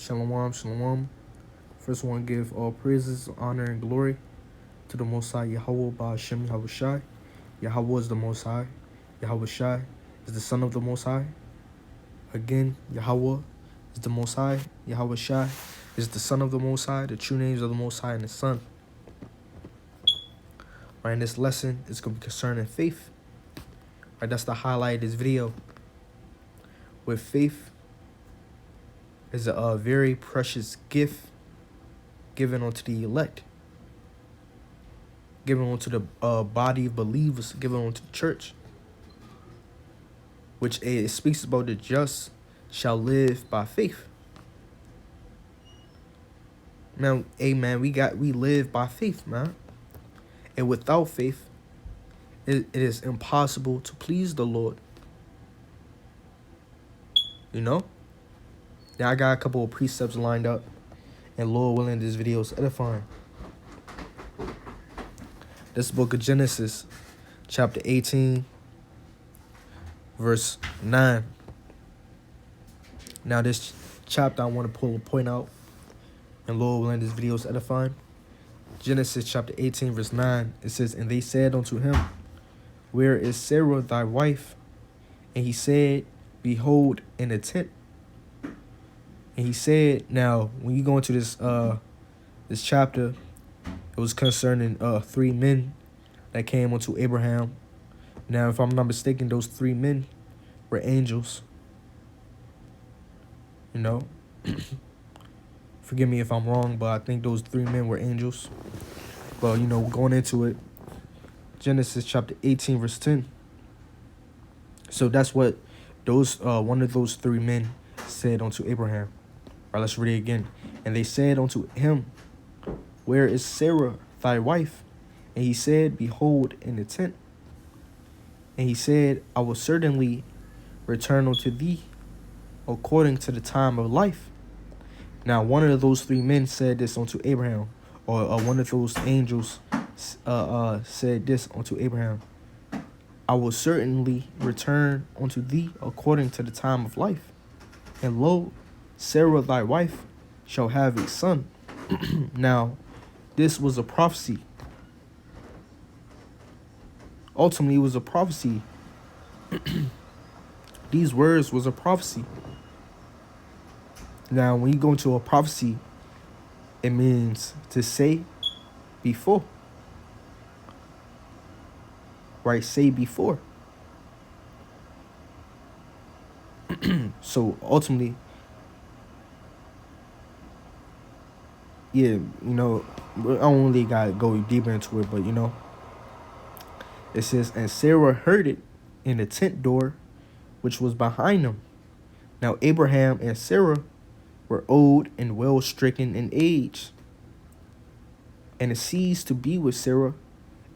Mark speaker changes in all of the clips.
Speaker 1: Shalom, shalom. First one, give all praises, honor, and glory to the Most High Yahweh by Hashem Yahushai. Yahweh is the Most High. Yahushai is the Son of the Most High. Again, Yahweh is the Most High. Yahushai is the Son of the Most High. The true names of the Most High and the Son. Right, in this lesson, it's going to be concerning faith. Right, that's the highlight of this video. With faith is a very precious gift given unto the elect, given unto the body of believers, given unto the church, which it speaks about the just shall live by faith. Man, amen. We live by faith, man. And without faith, it is impossible to please the Lord. You know? Now I got a couple of precepts lined up, and Lord willing, this video is edifying. This book of Genesis, chapter 18, verse 9. Now this chapter I want to pull a point out, and Lord willing, this video is edifying. Genesis chapter 18, verse 9, it says, "And they said unto him, Where is Sarah thy wife? And he said, Behold, in a tent." And he said, now, when you go into this chapter, it was concerning 3 men that came unto Abraham. Now, if I'm not mistaken, those 3 men were angels. You know, forgive me if I'm wrong, but I think those 3 men were angels. But, you know, going into it, Genesis chapter 18, verse 10. So that's what those one of those 3 men said unto Abraham. All right, let's read it again. "And they said unto him, Where is Sarah thy wife? And he said, Behold, in the tent. And he said, I will certainly return unto thee according to the time of life." Now, one of those 3 men said this unto Abraham, or one of those angels said this unto Abraham, "I will certainly return unto thee according to the time of life. And lo, Sarah thy wife shall have a son." Now, this was a prophecy. Ultimately, it was a prophecy. These words was a prophecy. Now, when you go into a prophecy, it means to say before. Right? Say before. So, ultimately, yeah, you know, I don't really got to go deeper into it, but, you know, it says, "And Sarah heard it in the tent door, which was behind them. Now Abraham and Sarah were old and well stricken in age. And it ceased to be with Sarah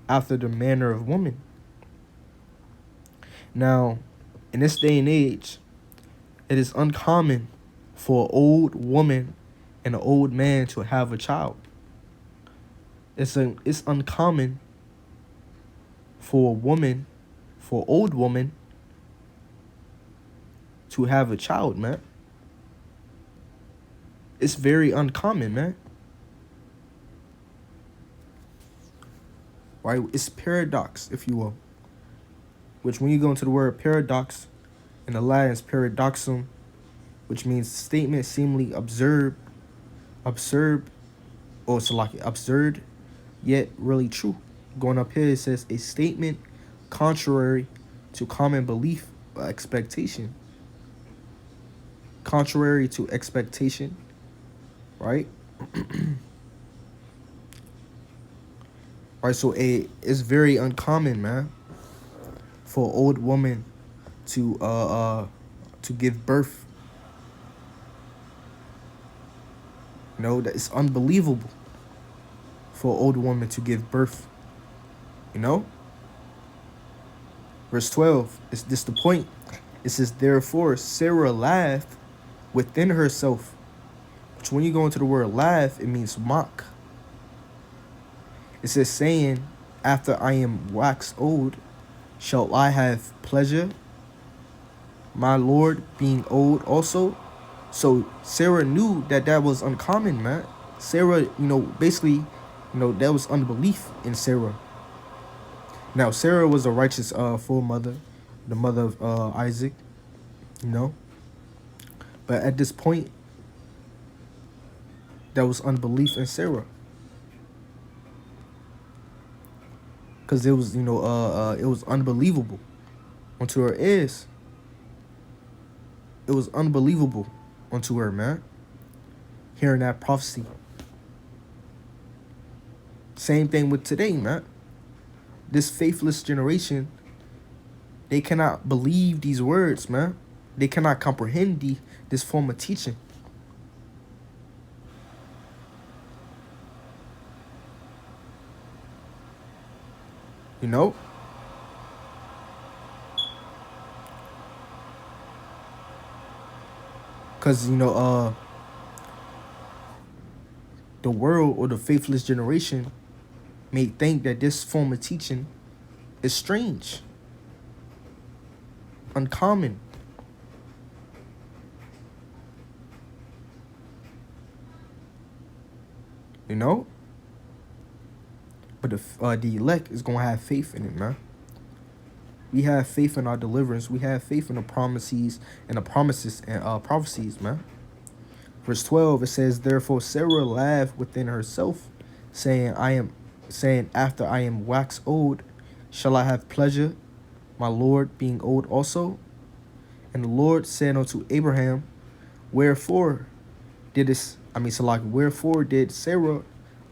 Speaker 1: after the manner of woman." Now, in this day and age, it is uncommon for an old woman and an old man to have a child. It's uncommon for an old woman to have a child, man. It's very uncommon, man. Right? It's paradox, if you will. Which, when you go into the word paradox, in the Latin is paradoxum, which means statement seemingly absurd, or it's like absurd, yet really true. Going up here, it says a statement contrary to common belief or expectation. Contrary to expectation, right? Right, so it's very uncommon, man, for an old woman to give birth. You know, that it's unbelievable for an old woman to give birth. You know? Verse 12, is this the point? It says, "Therefore Sarah laughed within herself." Which, when you go into the word laugh, it means mock. It says, saying, "After I am waxed old, shall I have pleasure, my Lord being old also?" So Sarah knew that that was uncommon, man. Sarah, basically, that was unbelief in Sarah. Now, Sarah was a righteous full mother, the mother of Isaac, you know. But at this point, there was unbelief in Sarah. Because it was, it was unbelievable unto her ears. It was unbelievable unto her, man. Hearing that prophecy. Same thing with today, man. This faithless generation, they cannot believe these words, man. They cannot comprehend this form of teaching. You know? Because, the world or the faithless generation may think that this form of teaching is strange, uncommon. You know? But the elect is going to have faith in it, man. We have faith in our deliverance. We have faith in the promises and prophecies, man. Verse 12, it says, therefore Sarah laughed within herself, saying, after I am waxed old, shall I have pleasure, my Lord being old also? And the Lord said unto Abraham, wherefore did Sarah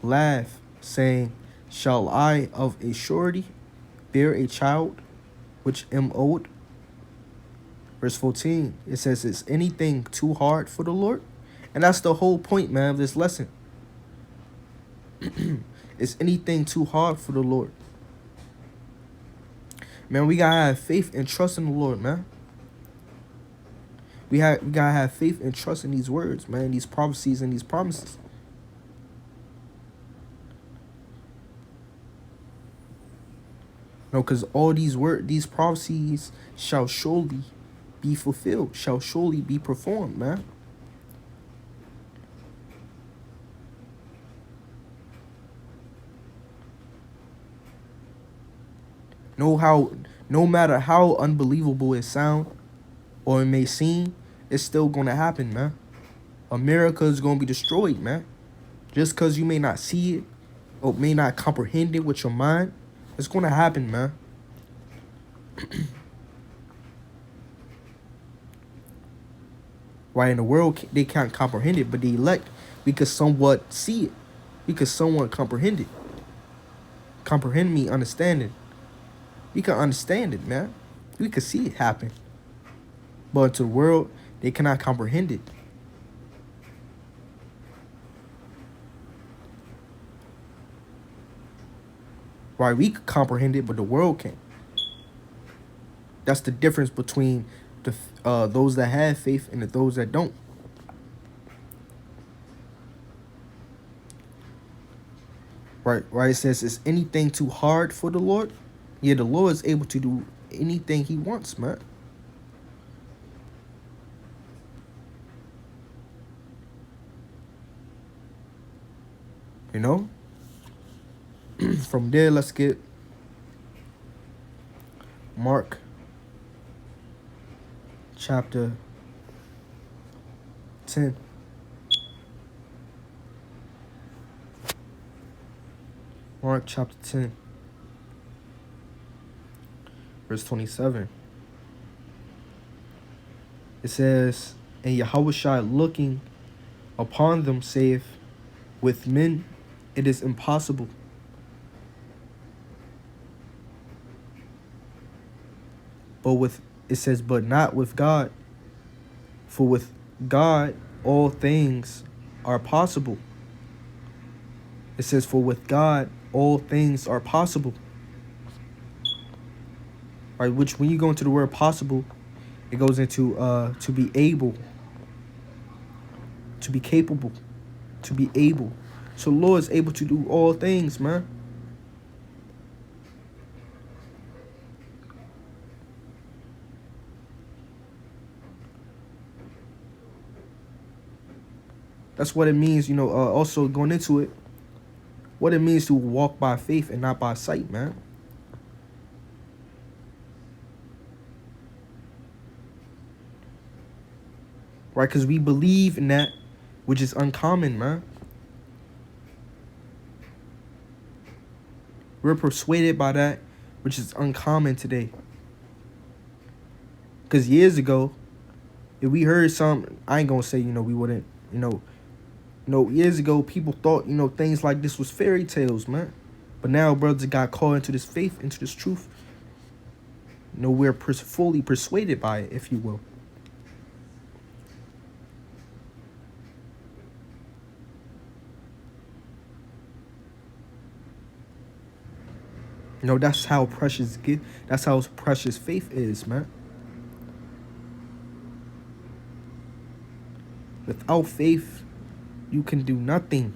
Speaker 1: laugh, saying, shall I of a surety bear a child which am old? Verse 14, it says, is anything too hard for the Lord? And that's the whole point, man, of this lesson. Is anything too hard for the Lord? Man, we gotta have faith and trust in the Lord, man. We gotta have faith and trust in these words, man, these prophecies and these promises. No, because all these prophecies shall surely be fulfilled, shall surely be performed, man. No matter how unbelievable it sound or it may seem, it's still gonna happen, man. America is gonna be destroyed, man. Just because you may not see it or may not comprehend it with your mind, it's gonna happen, man. Right, in the world, they can't comprehend it, but the elect, we could somewhat see it. We could somewhat comprehend it. Comprehend me, understand it. We can understand it, man. We could see it happen. But to the world, they cannot comprehend it. Right, we could comprehend it, but the world can't. That's the difference between those that have faith and those that don't. Right, it says, is anything too hard for the Lord? Yeah, the Lord is able to do anything he wants, man. You know? From there, let's get Mark chapter 10. Mark chapter 10, verse 27. It says, and Yahushua looking upon them saith, with men it is impossible, but not with God. For with God all things are possible. It says, for with God all things are possible. Right, which when you go into the word possible, it goes into to be able, to be capable, to be able. So the Lord is able to do all things, man. That's what it means, also going into it, what it means to walk by faith and not by sight, man. Right? Because we believe in that which is uncommon, man. We're persuaded by that which is uncommon today. Because years ago, if we heard something, I ain't gonna say, we wouldn't, years ago, people thought, things like this was fairy tales, man. But now brothers got called into this faith, into this truth. We're fully persuaded by it, if you will. That's how precious that's how precious faith is, man. Without faith, you can do nothing.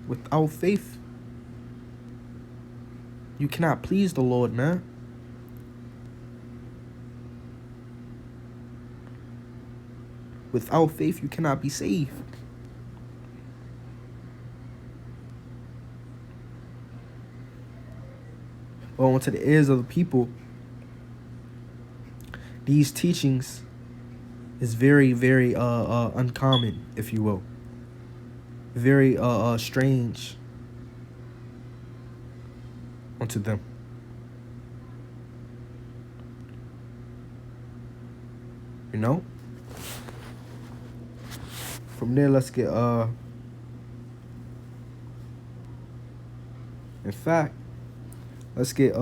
Speaker 1: Without faith, you cannot please the Lord, man. Without faith, you cannot be saved. Well, onto the ears of the people, these teachings is very, very uncommon, if you will. Very strange unto them. From there, let's get in fact, let's get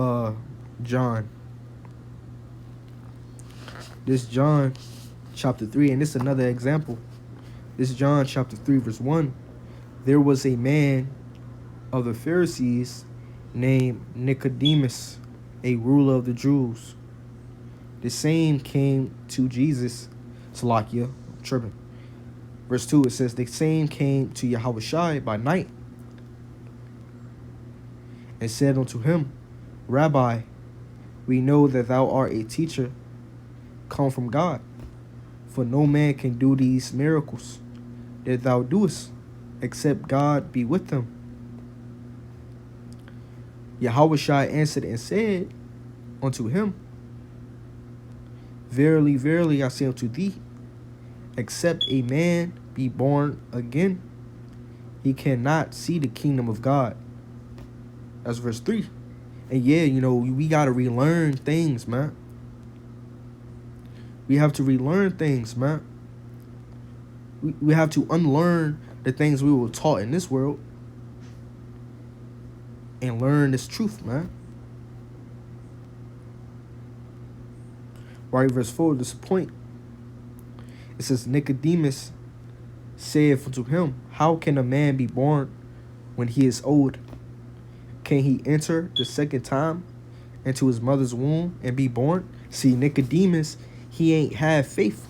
Speaker 1: John. This John chapter 3, and this is another example. This John chapter 3, verse 1. There was a man of the Pharisees named Nicodemus, a ruler of the Jews. The same came to Jesus, Salakia, tripping. Verse 2, it says, the same came to Yahushua by night and said unto him, Rabbi, we know that thou art a teacher come from God, for no man can do these miracles that thou doest, except God be with them. Yahushua answered and said unto him, Verily, verily, I say unto thee, except a man be born again, he cannot see the kingdom of God. That's verse 3. And yeah, we got to relearn things, man. We have to relearn things, man. We have to unlearn the things we were taught in this world and learn this truth, man. Right, verse 4, this point. It says, Nicodemus saith unto him, How can a man be born when he is old? Can he enter the second time into his mother's womb and be born? See, Nicodemus, he ain't have faith.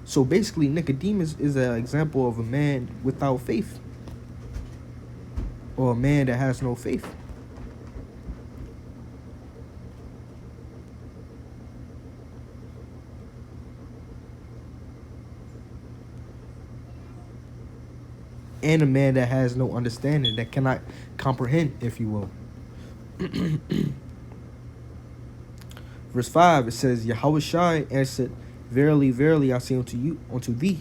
Speaker 1: So basically, Nicodemus is an example of a man without faith, or a man that has no faith. And a man that has no understanding, that cannot comprehend, if you will. Verse 5, it says, Yahushua answered, Verily, verily, I say unto thee,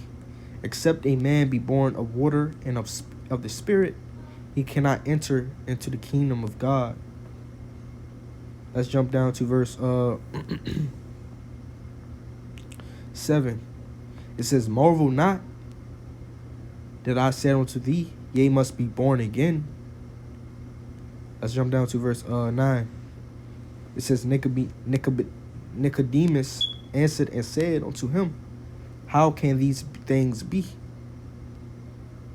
Speaker 1: except a man be born of water and of the Spirit, he cannot enter into the kingdom of God. Let's jump down to verse 7. It says, Marvel not that I said unto thee, ye must be born again. Let's jump down to verse 9. It says, Nicodemus answered and said unto him, How can these things be?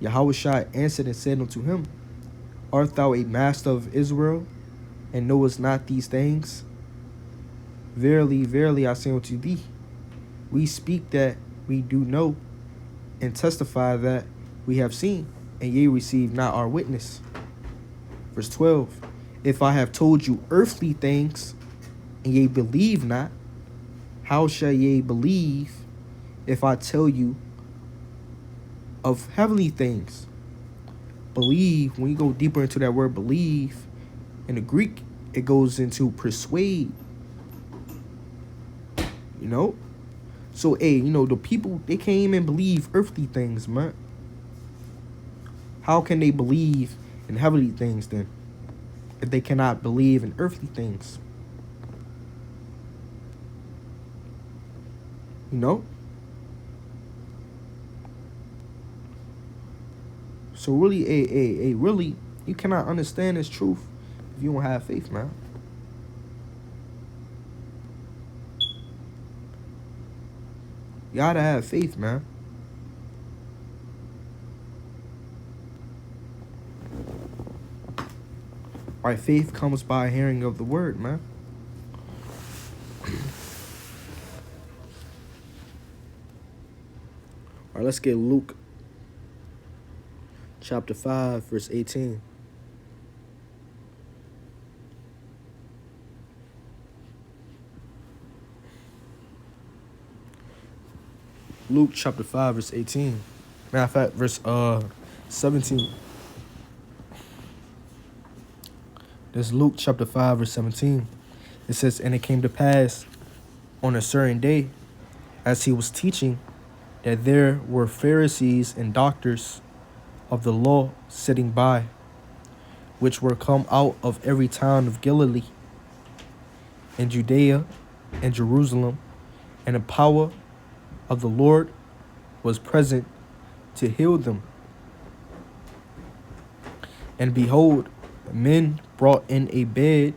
Speaker 1: Yahushua answered and said unto him, Art thou a master of Israel, and knowest not these things? Verily, verily, I say unto thee, we speak that we do know, and testify that we have seen, and ye receive not our witness. Verse 12, If I have told you earthly things, and ye believe not, how shall ye believe if I tell you of heavenly things? Believe, when you go deeper into that word believe, in the Greek, it goes into persuade. You know? So, hey, the people, they can't even believe earthly things, man. How can they believe in heavenly things then, if they cannot believe in earthly things? You know? So really, really, you cannot understand this truth if you don't have faith, man. You gotta have faith, man. Right, faith comes by hearing of the word, man. All right, let's get Luke chapter 5, verse 18. Luke chapter 5, verse 18. Matter of fact, verse 17. This is Luke chapter 5, verse 17. It says, and it came to pass on a certain day, as he was teaching, that there were Pharisees and doctors of the law sitting by, which were come out of every town of Galilee, and Judea, and Jerusalem, and the power of the Lord was present to heal them. And behold, men brought in a bed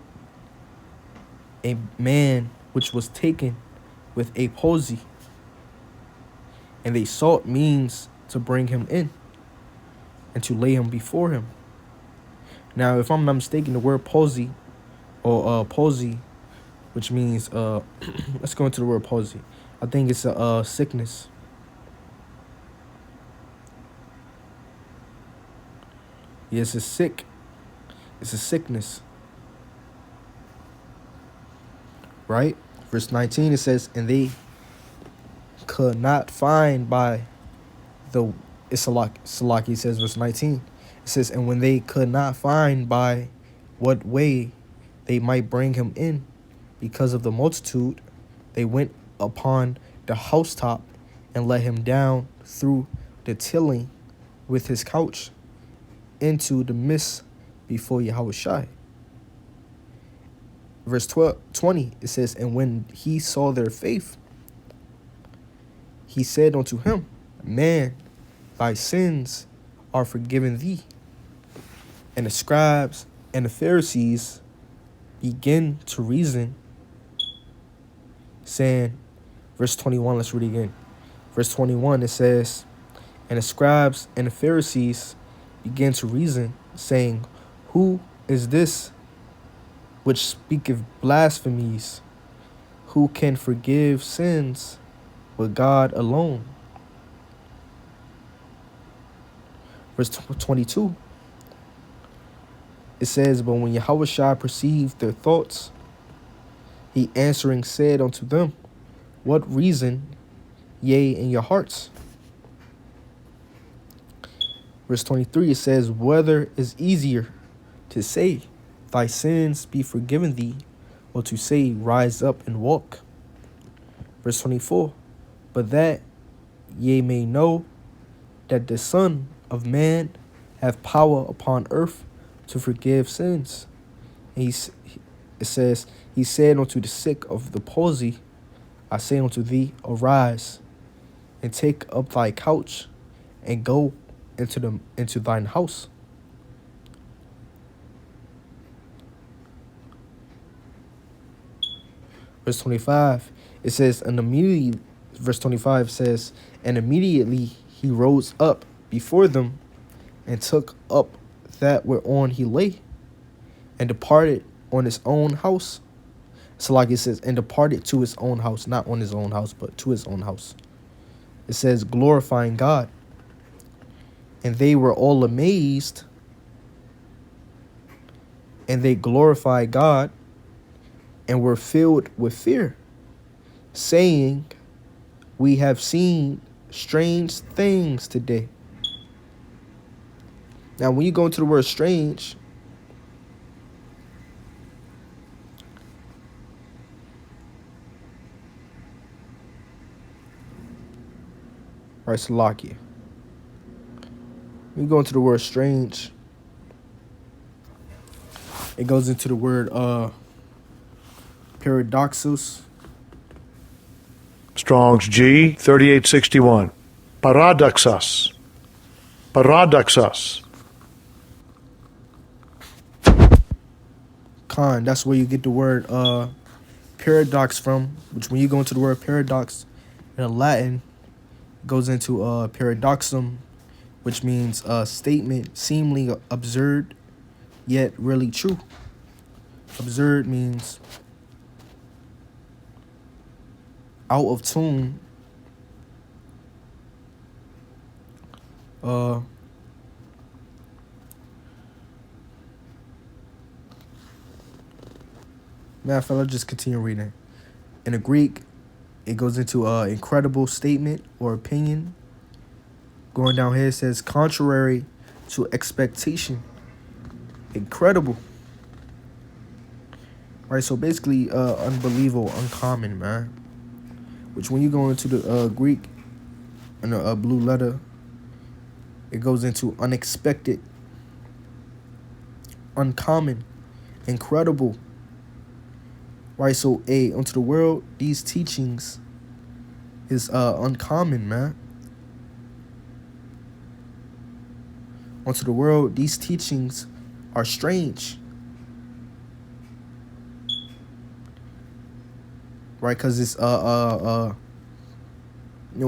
Speaker 1: a man which was taken with a palsy, and they sought means to bring him in and to lay him before him. Now, if I'm not mistaken, the word palsy, or palsy, which means let's go into the word palsy. I think it's a sickness. Yes, it's sick. It's a sickness. Right? Verse 19, it says, and they could not find by the Salaki, it says, verse 19. It says, and when they could not find by what way they might bring him in, because of the multitude, they went upon the housetop and let him down through the tilling with his couch into the midst before Yahushua. Verse 20, it says, and when he saw their faith, he said unto him, man, thy sins are forgiven thee. And the scribes and the Pharisees begin to reason, saying, verse 21, let's read it again. Verse 21, it says, and the scribes and the Pharisees began to reason, saying, who is this which speaketh blasphemies? Who can forgive sins but God alone? Verse 22, it says, but when Yahushua perceived their thoughts, he answering said unto them, what reason ye in your hearts? Verse 23, it says, whether is easier to say, thy sins be forgiven thee, or to say, rise up and walk? Verse 24, but that ye may know that the Son of Man hath power upon earth to forgive sins. And it says, he said unto the sick of the palsy, I say unto thee, arise, and take up thy couch, and go into thine house. Verse 25, it says, and immediately, verse 25 says, and immediately he rose up before them, and took up that whereon he lay, and departed on his own house. So like it says, and departed to his own house, not on his own house, but to his own house. It says, glorifying God. And they were all amazed And they glorified God and were filled with fear, saying, we have seen strange things today. Now, when you go into the word strange, right, Salakia. When you go into the word strange, it goes into the word paradoxos.
Speaker 2: Strong's G 3861. Paradoxos. Paradoxos.
Speaker 1: Khan, that's where you get the word paradox from, which when you go into the word paradox in Latin, it goes into paradoxum, which means statement seemingly absurd, yet really true. Absurd means out of tune. Matter of fact, let's just continue reading. In the Greek, it goes into incredible statement or opinion. Going down here, it says contrary to expectation. Incredible. Right, so basically unbelievable, uncommon, man. Which when you go into the Greek, in the blue letter, it goes into unexpected, uncommon, incredible. Right, so unto the world, these teachings is uncommon, man. Unto the world, these teachings are strange. Right, because it's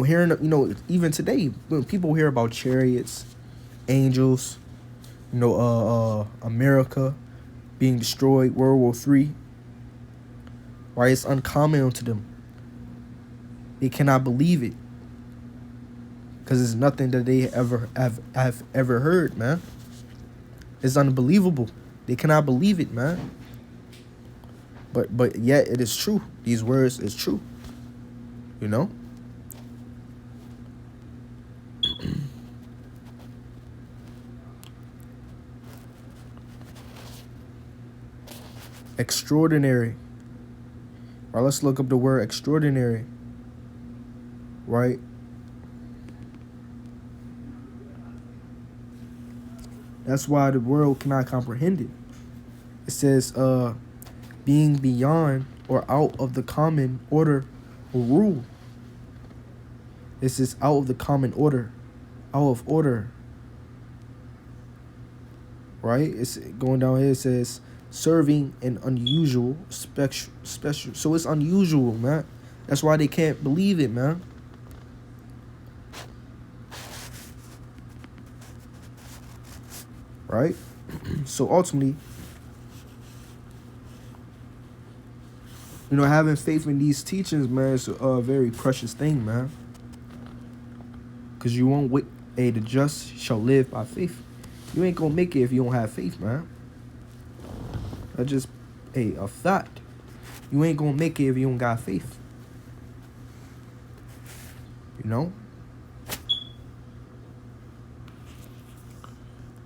Speaker 1: hearing, even today when people hear about chariots, angels, America being destroyed, World War III. Right, it's uncommon to them. They cannot believe it because it's nothing that they have ever heard, man. It's unbelievable. They cannot believe it, man. But yet it is true. These words is true. Extraordinary. All right, let's look up the word extraordinary. Right? That's why the world cannot comprehend it. It says, being beyond or out of the common order or rule. This is out of the common order. Out of order. Right? It's going down here, it says, serving an unusual, special. So it's unusual, man. That's why they can't believe it, man. Right? So ultimately, having faith in these teachings, man, is a very precious thing, man. Because you won't wait. The just shall live by faith. You ain't gonna make it if you don't have faith, man. That's just a fact. You ain't gonna make it if you don't got faith.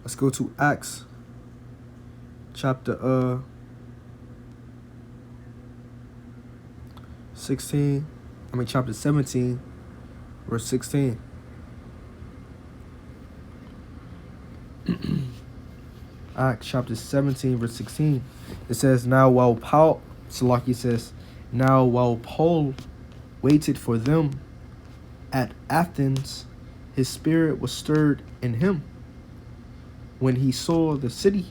Speaker 1: Let's go to Acts chapter 17, verse 16. Acts chapter 17, verse 16. It says, now while Paul waited for them at Athens, his spirit was stirred in him when he saw the city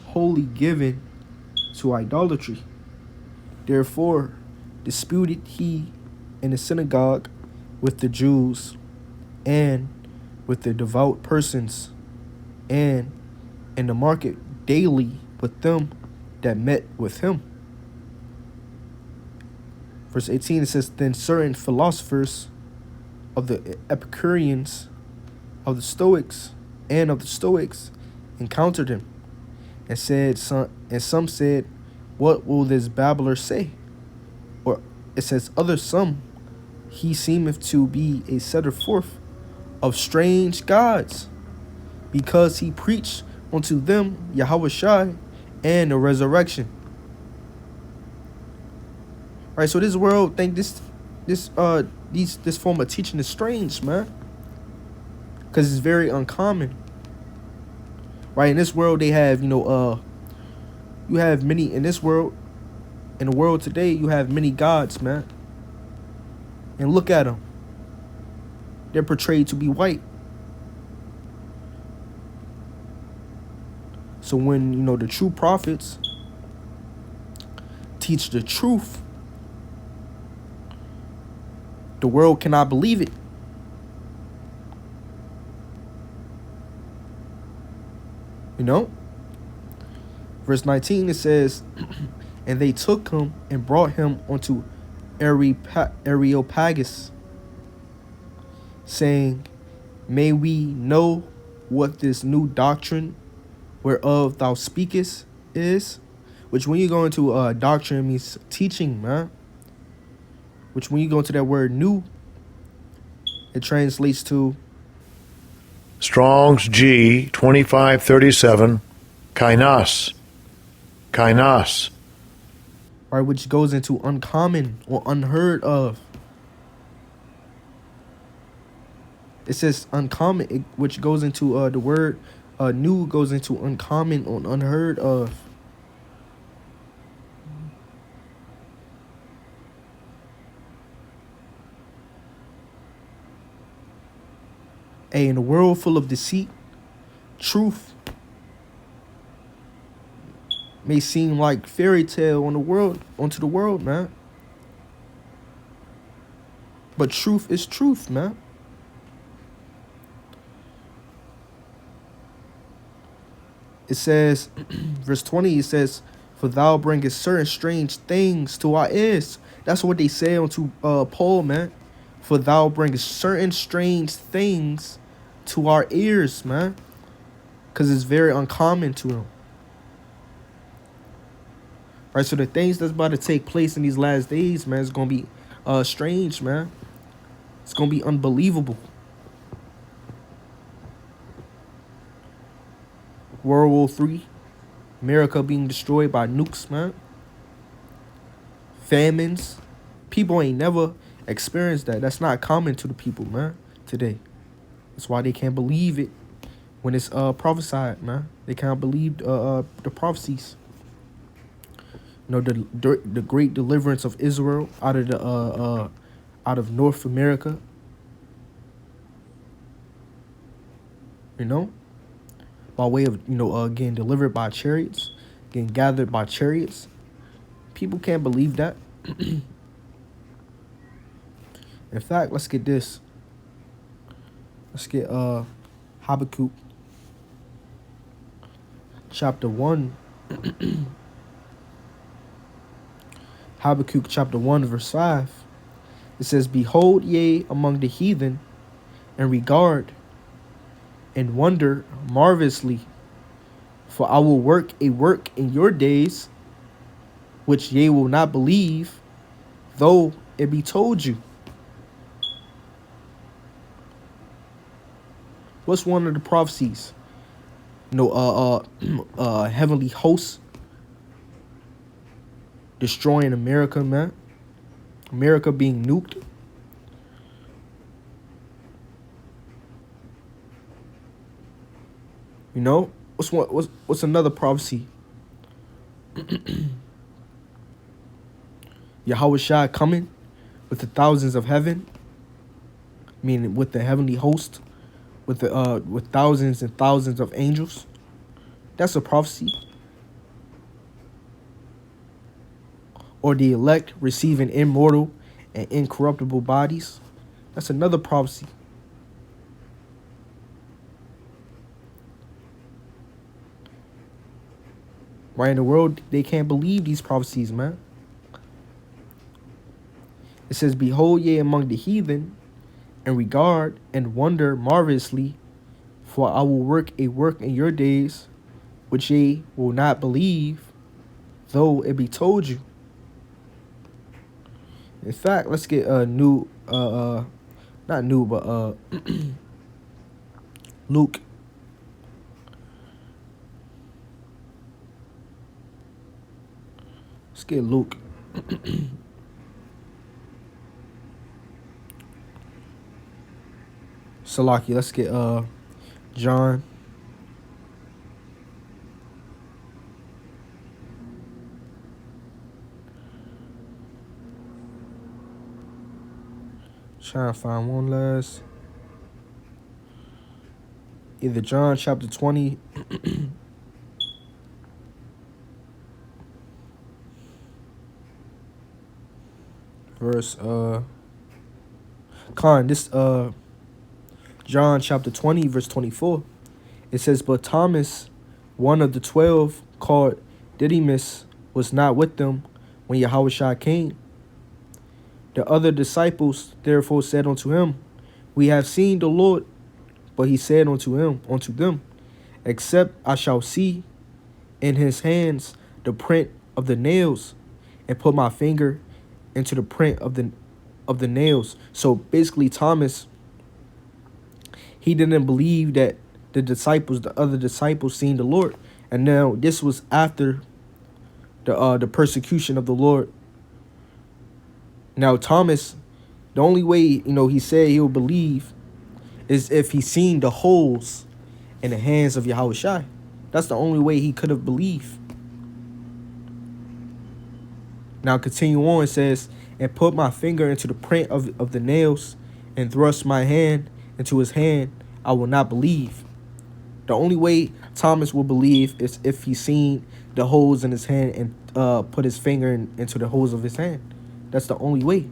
Speaker 1: wholly given to idolatry. Therefore disputed he in the synagogue with the Jews and with the devout persons, and in the market daily with them that met with him. Verse 18, it says, then certain philosophers of the Epicureans, of the Stoics encountered him, And some said, what will this babbler say? Or it says, other some, he seemeth to be a setter forth of strange gods, because he preached unto them Yahweh Shai and the resurrection. Right, so this world think this form of teaching is strange, man, because it's very uncommon. Right, in this world they have, you have many in this world. In the world today, you have many gods, man. And look at them. They're portrayed to be white. So when, the true prophets teach the truth, the world cannot believe it. Verse 19, it says, and they took him and brought him unto Areopagus, saying, may we know what this new doctrine whereof thou speakest is? Which when you go into doctrine means teaching, man. Which when you go into that word new, it translates to
Speaker 2: Strong's G 2537, kainos. Kainos.
Speaker 1: right, which goes into uncommon or unheard of. It says uncommon, which goes into the word new goes into uncommon or unheard of. Hey, in a world full of deceit, truth may seem like fairy tale onto the world, man. But truth is truth, man. It says, verse 20, it says, for thou bringest certain strange things to our ears. That's what they say unto Paul, man. For thou bringest certain strange things to our ears, man. Because it's very uncommon to them. Right, so the things that's about to take place in these last days, man, is going to be strange, man. It's going to be unbelievable. World War III, America being destroyed by nukes, man. Famines. People ain't never experienced that. That's not common to the people, man, today. That's why they can't believe it when it's prophesied, man. They can't believe the prophecies. The great deliverance of Israel out of North America. By way of getting delivered by chariots, getting gathered by chariots. People can't believe that. In fact, let's get this. Let's get Habakkuk chapter 1. Habakkuk chapter 1 verse 5. It says, behold, yea, among the heathen, and regard and wonder marvelously, for I will work a work in your days, which ye will not believe, though it be told you. What's one of the prophecies? Heavenly hosts destroying America, man. America being nuked. What's another prophecy? Yahweh Shai coming with the thousands of heaven, meaning with the heavenly host, with thousands and thousands of angels. That's a prophecy. Or the elect receiving immortal and incorruptible bodies. That's another prophecy. Right, in the world, they can't believe these prophecies, man. It says, behold, ye among the heathen, and regard and wonder marvelously, for I will work a work in your days, which ye will not believe, though it be told you. In fact, let's get a new not new, but Luke. Let's get Luke. Salaki, let's get John. Trying to find one last. Either John chapter 20. Verse John chapter 20 verse 24. It says, but Thomas, one of the 12, called Didymus, was not with them when Yahushua came. The other disciples therefore said unto him, we have seen the Lord. But he said unto them, except I shall see in his hands the print of the nails, and put my finger into the print of the nails. So basically, Thomas, he didn't believe that the other disciples, seen the Lord. And now this was after the persecution of the Lord. Now Thomas, the only way, he said he'll believe is if he seen the holes in the hands of Yahushua. That's the only way he could have believed. Now continue on, it says, and put my finger into the print of the nails, and thrust my hand into his hand, I will not believe. The only way Thomas will believe is if he seen the holes in his hand and put his finger into the holes of his hand. That's the only way.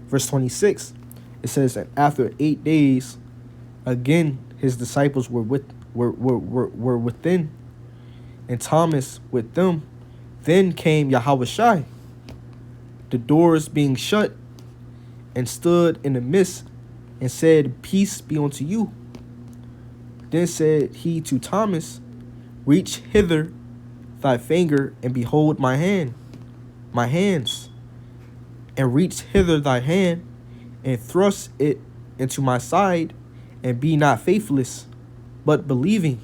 Speaker 1: Verse 26, it says that after 8 days, again his disciples were within, and Thomas with them. Then came Yahushua, the doors being shut, and stood in the midst, and said, peace be unto you. Then said he to Thomas, reach hither thy finger, and behold my hands. And reach hither thy hand, and thrust it into my side, and be not faithless, but believing.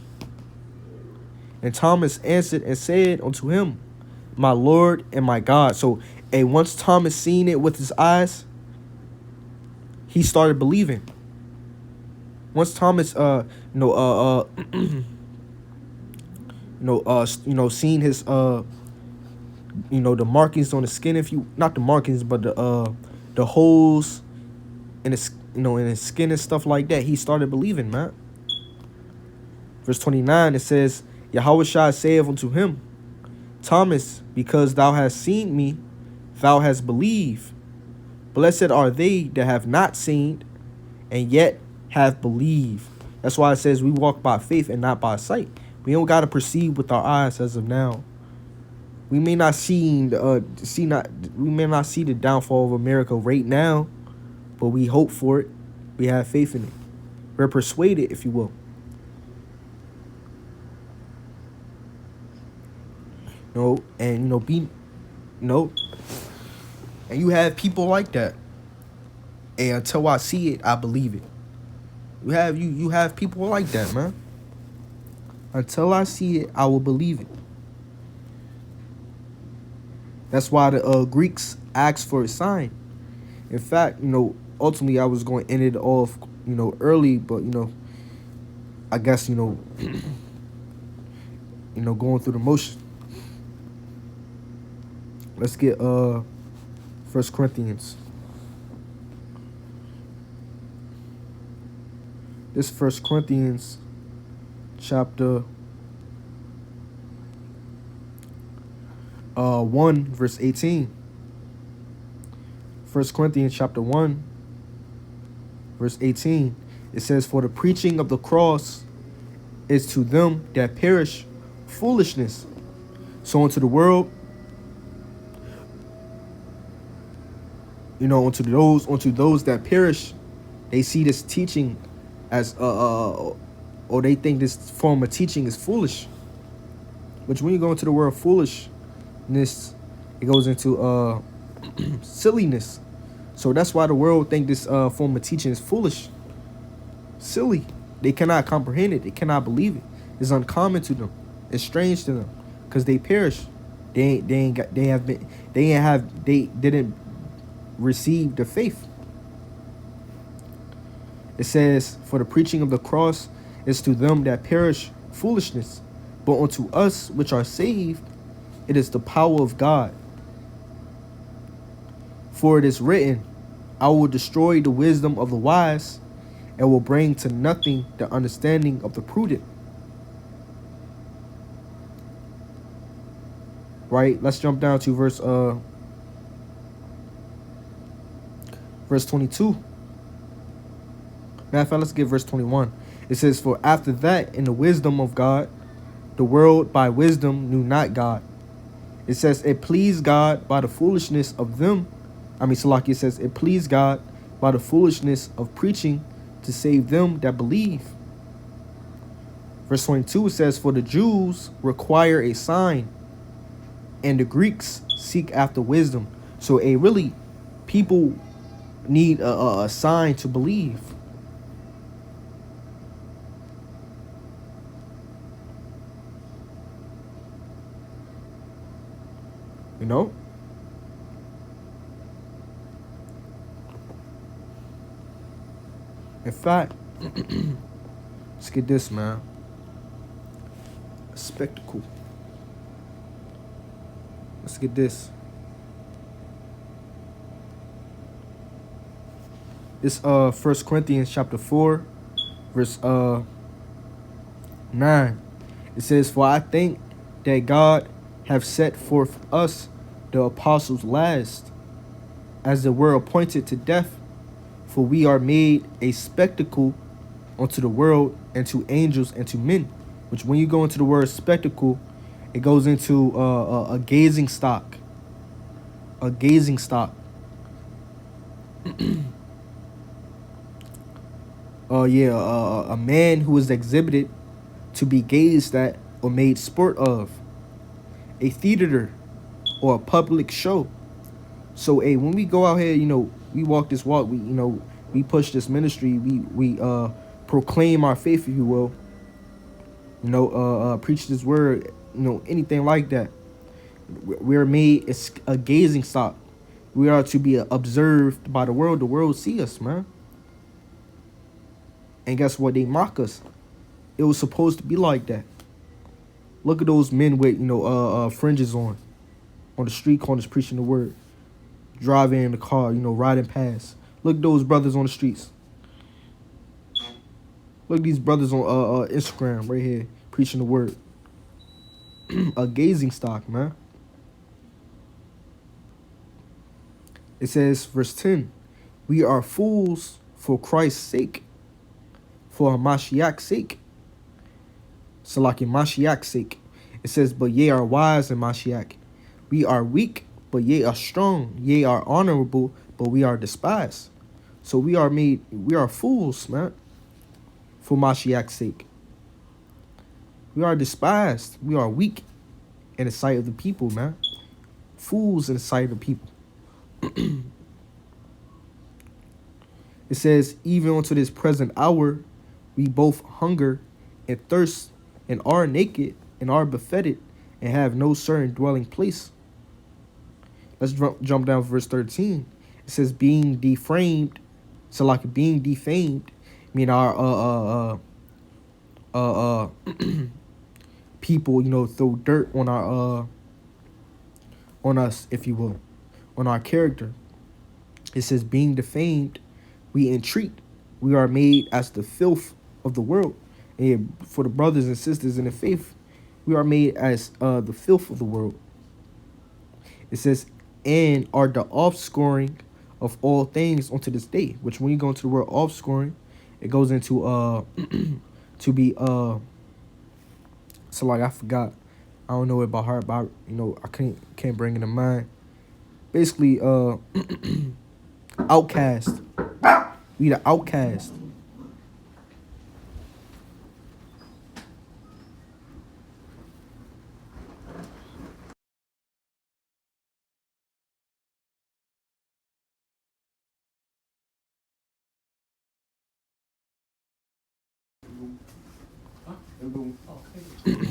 Speaker 1: And Thomas answered and said unto him, my Lord and my God. So, once Thomas seen it with his eyes, he started believing. Once Thomas, seen his, the markings on the skin, not the markings, but the holes in his, in his skin and stuff like that, he started believing, man. Verse 29, it says, Yahushua saith unto him, Thomas, because thou hast seen me, thou hast believed. Blessed are they that have not seen, and yet have believed. That's why it says we walk by faith and not by sight. We don't got to perceive with our eyes as of now. We may not see the downfall of America right now, but we hope for it. We have faith in it. We're persuaded, if you will. And you have people like that. And until I see it, I believe it. You have people like that, man. Until I see it, I will believe it. That's why the Greeks asked for a sign. In fact, ultimately I was going to end it off, early, but I guess going through the motion. Let's get 1 Corinthians. This 1 Corinthians chapter 1 verse 18. 1 Corinthians chapter 1 verse 18. It says, for the preaching of the cross is to them that perish foolishness. So unto the world, unto those that perish, they see this teaching as or they think this form of teaching is foolish. Which when you go into the word foolishness, it goes into silliness. So that's why the world think this form of teaching is foolish, silly. They cannot comprehend it. They cannot believe it. It's uncommon to them. It's strange to them, because they perish. They didn't receive the faith. It says, for the preaching of the cross is to them that perish foolishness, but unto us which are saved, it is the power of God. For it is written, I will destroy the wisdom of the wise, and will bring to nothing the understanding of the prudent. Right? Let's jump down to verse 22. Matter of fact, let's get verse 21. It says, for after that, in the wisdom of God, the world by wisdom knew not God. It says, it pleased God by the foolishness of them. Salaki, it says, it pleased God by the foolishness of preaching to save them that believe. Verse 22, it says, for the Jews require a sign, and the Greeks seek after wisdom. So people need a sign to believe. You know? In fact, let's get this, man. A spectacle. Let's get this. It's 1 Corinthians chapter 4, verse 9. It says, for I think that God have set forth us, the apostles, last, as it were appointed to death, for we are made a spectacle unto the world, and to angels, and to men. Which when you go into the word spectacle, it goes into a gazing stock. A gazing stock. A man who is exhibited to be gazed at or made sport of. A theater or a public show. So, when we go out here, we walk this walk, we push this ministry, we proclaim our faith, if you will, preach this word, anything like that. We're made a gazing stock. We are to be observed by the world. The world see us, man. And guess what? They mock us. It was supposed to be like that. Look at those men with, fringes on the street corners preaching the word. Driving in the car, riding past. Look at those brothers on the streets. Look at these brothers on Instagram right here preaching the word. A gazing stock, man. It says, verse 10, we are fools for Christ's sake, for Mashiach's sake. Salaki, Mashiach's sake. It says, but ye are wise in Mashiach. We are weak, but ye are strong. Ye are honorable, but we are despised. So we are fools, man, for Mashiach's sake. We are despised. We are weak in the sight of the people, man. Fools in the sight of the people. It says, even unto this present hour, we both hunger and thirst, and are naked, and are buffeted, and have no certain dwelling place. Let's jump down to verse 13. It says, being defamed. So like being defamed, mean our people, throw dirt on our on us, if you will, on our character. It says, being defamed, we entreat. We are made as the filth of the world. And for the brothers and sisters in the faith, we are made as the filth of the world. It says, and are the offscoring of all things unto this day. Which when you go into the word offscoring, it goes into to be so like I forgot. I don't know it by heart, but I can't bring it to mind. Basically, outcast. We the outcast.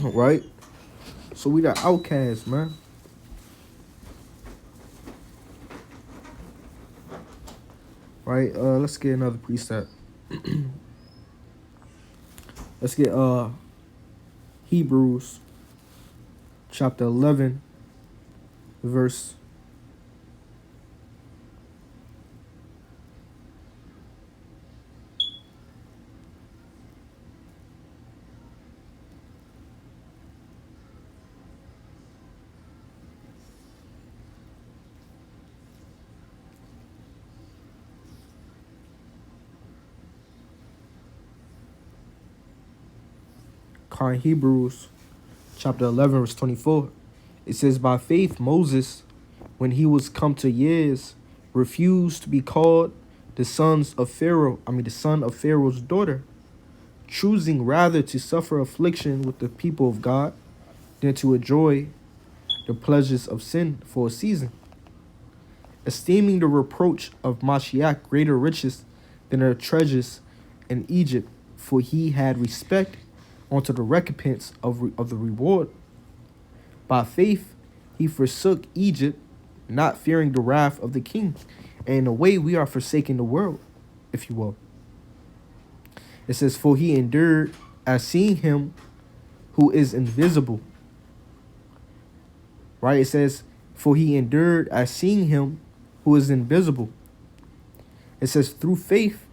Speaker 1: Right? So we the outcasts, man. Right? Let's get another precept. Let's get Hebrews chapter 11, verse Hebrews chapter 11, verse 24. It says, by faith Moses, when he was come to years, refused to be called the son of Pharaoh's daughter, choosing rather to suffer affliction with the people of God than to enjoy the pleasures of sin for a season, esteeming the reproach of Mashiach greater riches than the treasures in Egypt, for he had respect unto the recompense of the reward. By faith he forsook Egypt, not fearing the wrath of the king. And in a way, we are forsaking the world, if you will. It says, for he endured as seeing him who is invisible. Right? It says, for he endured as seeing him who is invisible. It says, through faith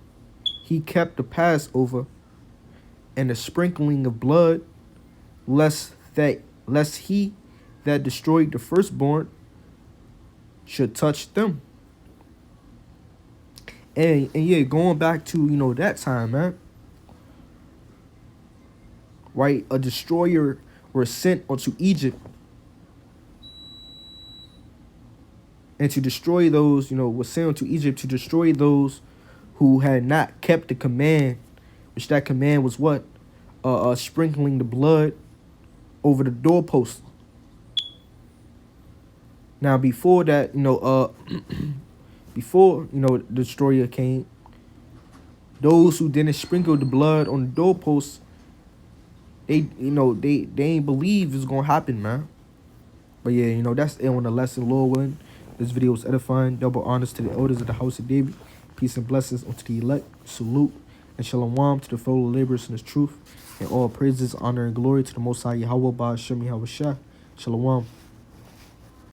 Speaker 1: he kept the Passover and the sprinkling of blood, lest he that destroyed the firstborn should touch them. And yeah, going back to, that time, man. Right? A destroyer was sent unto Egypt. And to destroy those, was sent unto Egypt to destroy those who had not kept the command, which that command was what? Sprinkling the blood over the doorpost. Now, before that, before, the destroyer came, those who didn't sprinkle the blood on the doorposts, they ain't believe it's gonna happen, man. But yeah, that's it on the lesson, Lord willing. This video was edifying. Double honors to the elders of the house of David. Peace and blessings unto the elect. Salute and shalom to the fellow laborers in his truth. And all praises, honor, and glory to the Most High Yahweh, Ba'ashem Yahweh Shah. Shalom.